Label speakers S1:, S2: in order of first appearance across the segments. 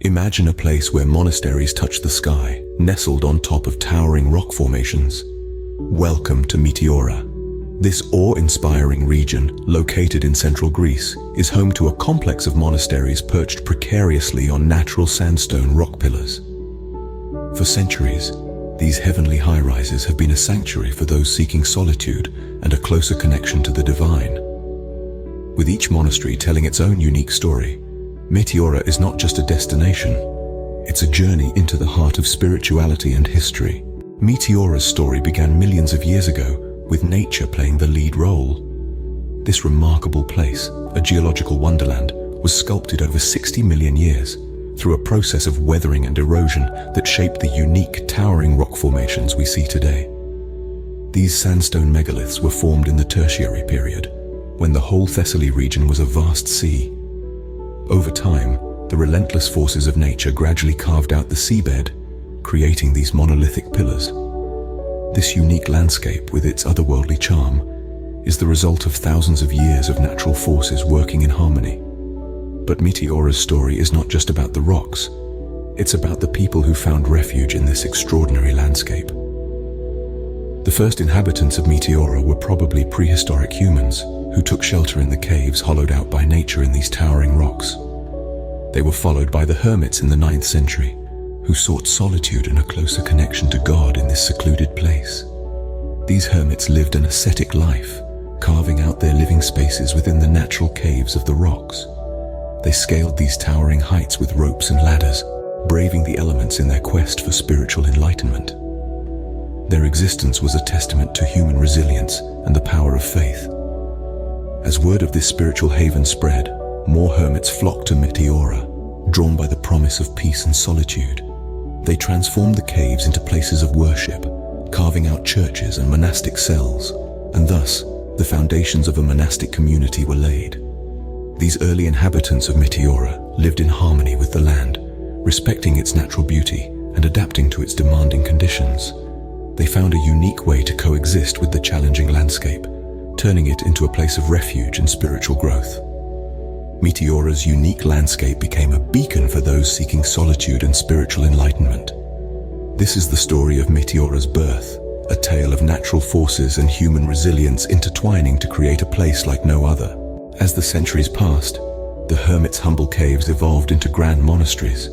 S1: Imagine a place where monasteries touch the sky, nestled on top of towering rock formations. Welcome to Meteora. This awe-inspiring region, located in central Greece, is home to a complex of monasteries perched precariously on natural sandstone rock pillars. For centuries, these heavenly high-rises have been a sanctuary for those seeking solitude and a closer connection to the divine. With each monastery telling its own unique story, Meteora is not just a destination, it's a journey into the heart of spirituality and history. Meteora's story began millions of years ago, with nature playing the lead role. This remarkable place, a geological wonderland, was sculpted over 60 million years through a process of weathering and erosion that shaped the unique towering rock formations we see today. These sandstone megaliths were formed in the Tertiary period, when the whole Thessaly region was a vast sea. Over time, the relentless forces of nature gradually carved out the seabed, creating these monolithic pillars. This unique landscape, with its otherworldly charm, is the result of thousands of years of natural forces working in harmony. But Meteora's story is not just about the rocks, it's about the people who found refuge in this extraordinary landscape. The first inhabitants of Meteora were probably prehistoric humans who took shelter in the caves hollowed out by nature in these towering rocks. They were followed by the hermits in the 9th century, who sought solitude and a closer connection to God in this secluded place. These hermits lived an ascetic life, carving out their living spaces within the natural caves of the rocks. They scaled these towering heights with ropes and ladders, braving the elements in their quest for spiritual enlightenment. Their existence was a testament to human resilience and the power of faith. As word of this spiritual haven spread, more hermits flocked to Meteora, drawn by the promise of peace and solitude. They transformed the caves into places of worship, carving out churches and monastic cells, and thus, the foundations of a monastic community were laid. These early inhabitants of Meteora lived in harmony with the land, respecting its natural beauty and adapting to its demanding conditions. They found a unique way to coexist with the challenging landscape, turning it into a place of refuge and spiritual growth. Meteora's unique landscape became a beacon for those seeking solitude and spiritual enlightenment. This is the story of Meteora's birth, a tale of natural forces and human resilience intertwining to create a place like no other. As the centuries passed, the hermits' humble caves evolved into grand monasteries.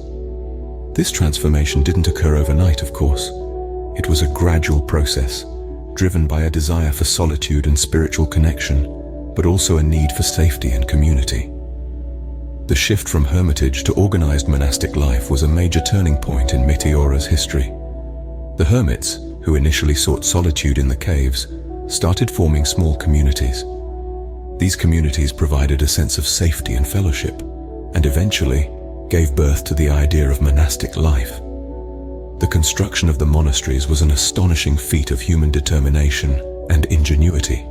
S1: This transformation didn't occur overnight, of course. It was a gradual process, driven by a desire for solitude and spiritual connection, but also a need for safety and community. The shift from hermitage to organized monastic life was a major turning point in Meteora's history. The hermits, who initially sought solitude in the caves, started forming small communities. These communities provided a sense of safety and fellowship, and eventually gave birth to the idea of monastic life. The construction of the monasteries was an astonishing feat of human determination and ingenuity.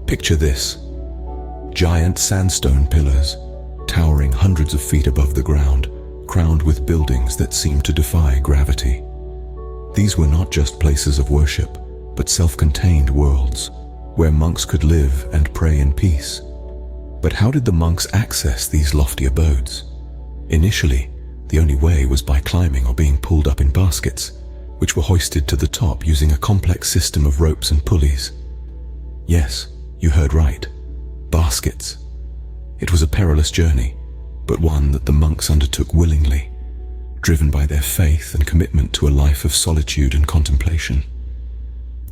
S1: Picture this: giant sandstone pillars, towering hundreds of feet above the ground, crowned with buildings that seemed to defy gravity. These were not just places of worship, but self-contained worlds, where monks could live and pray in peace. But how did the monks access these lofty abodes? Initially, the only way was by climbing or being pulled up in baskets, which were hoisted to the top using a complex system of ropes and pulleys. Yes, you heard right, baskets. It was a perilous journey, but one that the monks undertook willingly, driven by their faith and commitment to a life of solitude and contemplation.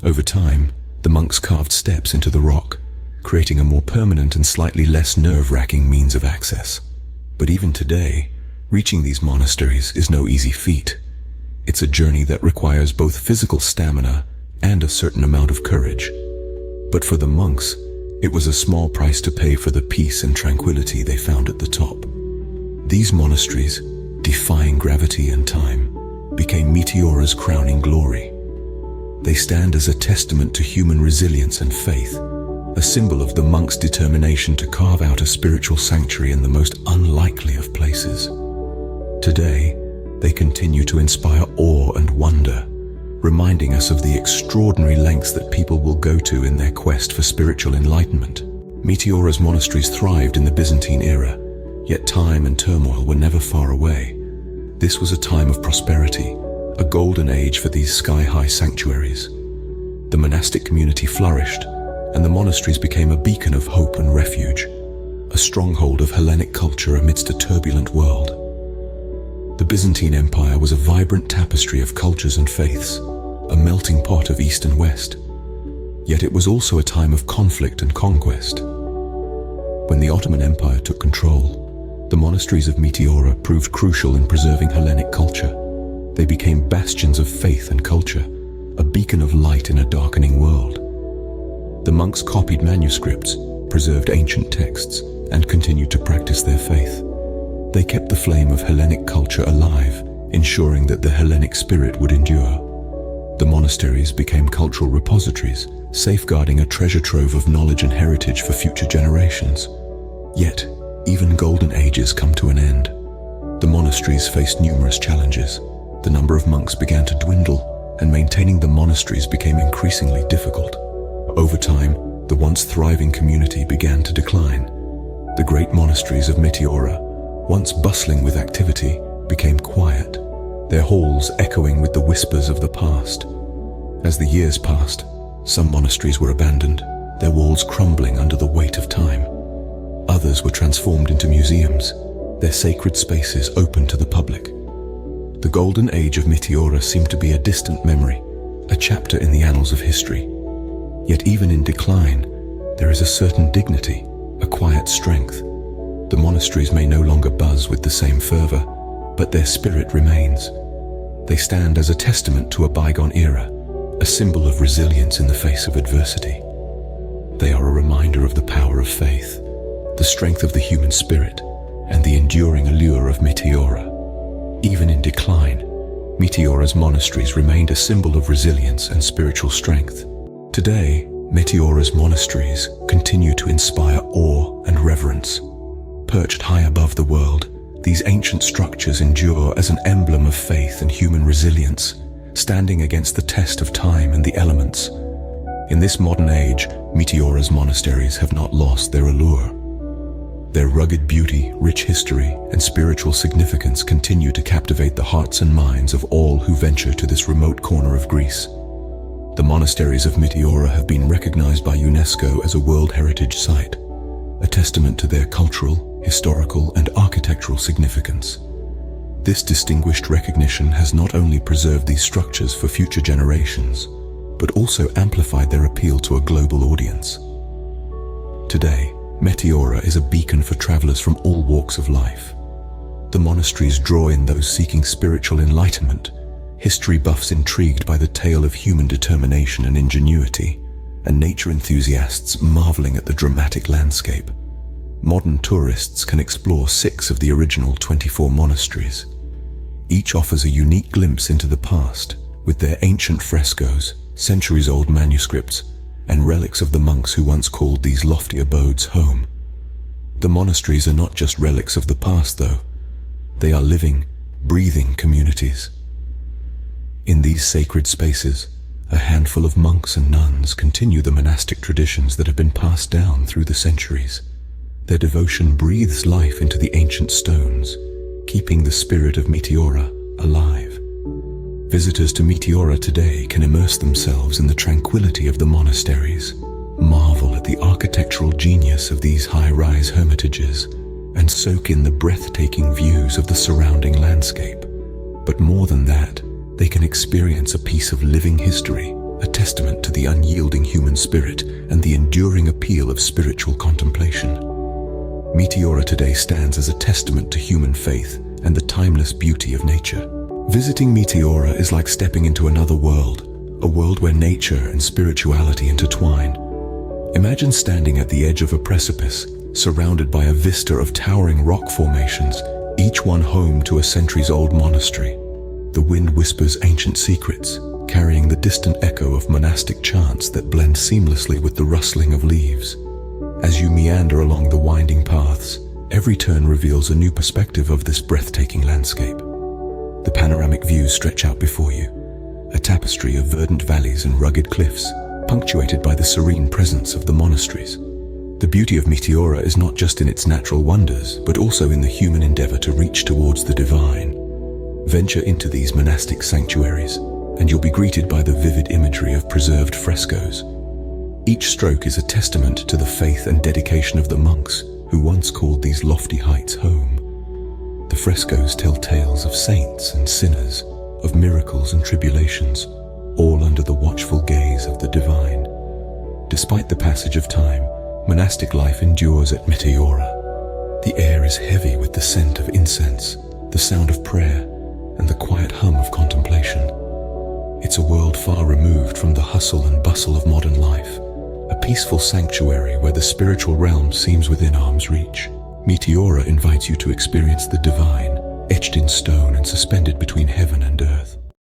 S1: Over time, the monks carved steps into the rock, creating a more permanent and slightly less nerve-wracking means of access. But even today, reaching these monasteries is no easy feat. It's a journey that requires both physical stamina and a certain amount of courage. But for the monks, it was a small price to pay for the peace and tranquility they found at the top. These monasteries, defying gravity and time, became Meteora's crowning glory. They stand as a testament to human resilience and faith, a symbol of the monks' determination to carve out a spiritual sanctuary in the most unlikely of places. Today, they continue to inspire awe and wonder, reminding us of the extraordinary lengths that people will go to in their quest for spiritual enlightenment. Meteora's monasteries thrived in the Byzantine era, yet time and turmoil were never far away, This was a time of prosperity, a golden age for these sky-high sanctuaries. The monastic community flourished, and the monasteries became a beacon of hope and refuge, a stronghold of Hellenic culture amidst a turbulent world. The Byzantine Empire was a vibrant tapestry of cultures and faiths, a melting pot of East and West. Yet it was also a time of conflict and conquest. When the Ottoman Empire took control, the monasteries of Meteora proved crucial in preserving Hellenic culture. They became bastions of faith and culture, a beacon of light in a darkening world. The monks copied manuscripts, preserved ancient texts, and continued to practice their faith. They kept the flame of Hellenic culture alive, ensuring that the Hellenic spirit would endure. The monasteries became cultural repositories, safeguarding a treasure trove of knowledge and heritage for future generations. Yet, even golden ages come to an end. The monasteries faced numerous challenges. The number of monks began to dwindle, and maintaining the monasteries became increasingly difficult. Over time, the once thriving community began to decline. The great monasteries of Meteora, once bustling with activity, became quiet, their halls echoing with the whispers of the past. As the years passed, some monasteries were abandoned, their walls crumbling under the weight of time. Others were transformed into museums, their sacred spaces open to the public. The golden age of Meteora seemed to be a distant memory, a chapter in the annals of history. Yet even in decline, there is a certain dignity, a quiet strength. The monasteries may no longer buzz with the same fervor, but their spirit remains. They stand as a testament to a bygone era, a symbol of resilience in the face of adversity. They are a reminder of the power of faith, the strength of the human spirit, and the enduring allure of Meteora. Even in decline, Meteora's monasteries remained a symbol of resilience and spiritual strength. Today, Meteora's monasteries continue to inspire awe and reverence. Perched high above the world, these ancient structures endure as an emblem of faith and human resilience, standing against the test of time and the elements. In this modern age, Meteora's monasteries have not lost their allure. Their rugged beauty, rich history, and spiritual significance continue to captivate the hearts and minds of all who venture to this remote corner of Greece. The monasteries of Meteora have been recognized by UNESCO as a World Heritage Site, a testament to their cultural, historical, and architectural significance. This distinguished recognition has not only preserved these structures for future generations, but also amplified their appeal to a global audience. Today, Meteora is a beacon for travelers from all walks of life. The monasteries draw in those seeking spiritual enlightenment, history buffs intrigued by the tale of human determination and ingenuity, and nature enthusiasts marveling at the dramatic landscape. Modern tourists can explore 6 of the original 24 monasteries. Each offers a unique glimpse into the past, with their ancient frescoes, centuries-old manuscripts, and relics of the monks who once called these lofty abodes home. The monasteries are not just relics of the past, though. They are living, breathing communities. In these sacred spaces, a handful of monks and nuns continue the monastic traditions that have been passed down through the centuries. Their devotion breathes life into the ancient stones, keeping the spirit of Meteora alive. Visitors to Meteora today can immerse themselves in the tranquility of the monasteries, marvel at the architectural genius of these high-rise hermitages, and soak in the breathtaking views of the surrounding landscape. But more than that, they can experience a piece of living history, a testament to the unyielding human spirit and the enduring appeal of spiritual contemplation. Meteora today stands as a testament to human faith and the timeless beauty of nature. Visiting Meteora is like stepping into another world, a world where nature and spirituality intertwine. Imagine standing at the edge of a precipice, surrounded by a vista of towering rock formations, each one home to a centuries-old monastery. The wind whispers ancient secrets, carrying the distant echo of monastic chants that blend seamlessly with the rustling of leaves. As you meander along the winding paths, every turn reveals a new perspective of this breathtaking landscape. The panoramic views stretch out before you, a tapestry of verdant valleys and rugged cliffs, punctuated by the serene presence of the monasteries. The beauty of Meteora is not just in its natural wonders, but also in the human endeavor to reach towards the divine. Venture into these monastic sanctuaries, and you'll be greeted by the vivid imagery of preserved frescoes. Each stroke is a testament to the faith and dedication of the monks who once called these lofty heights home. The frescoes tell tales of saints and sinners, of miracles and tribulations, all under the watchful gaze of the divine. Despite the passage of time, monastic life endures at Meteora. The air is heavy with the scent of incense, the sound of prayer, and the quiet hum of contemplation. It's a world far removed from the hustle and bustle of modern life, a peaceful sanctuary where the spiritual realm seems within arm's reach. Meteora invites you to experience the divine, etched in stone and suspended between heaven and earth.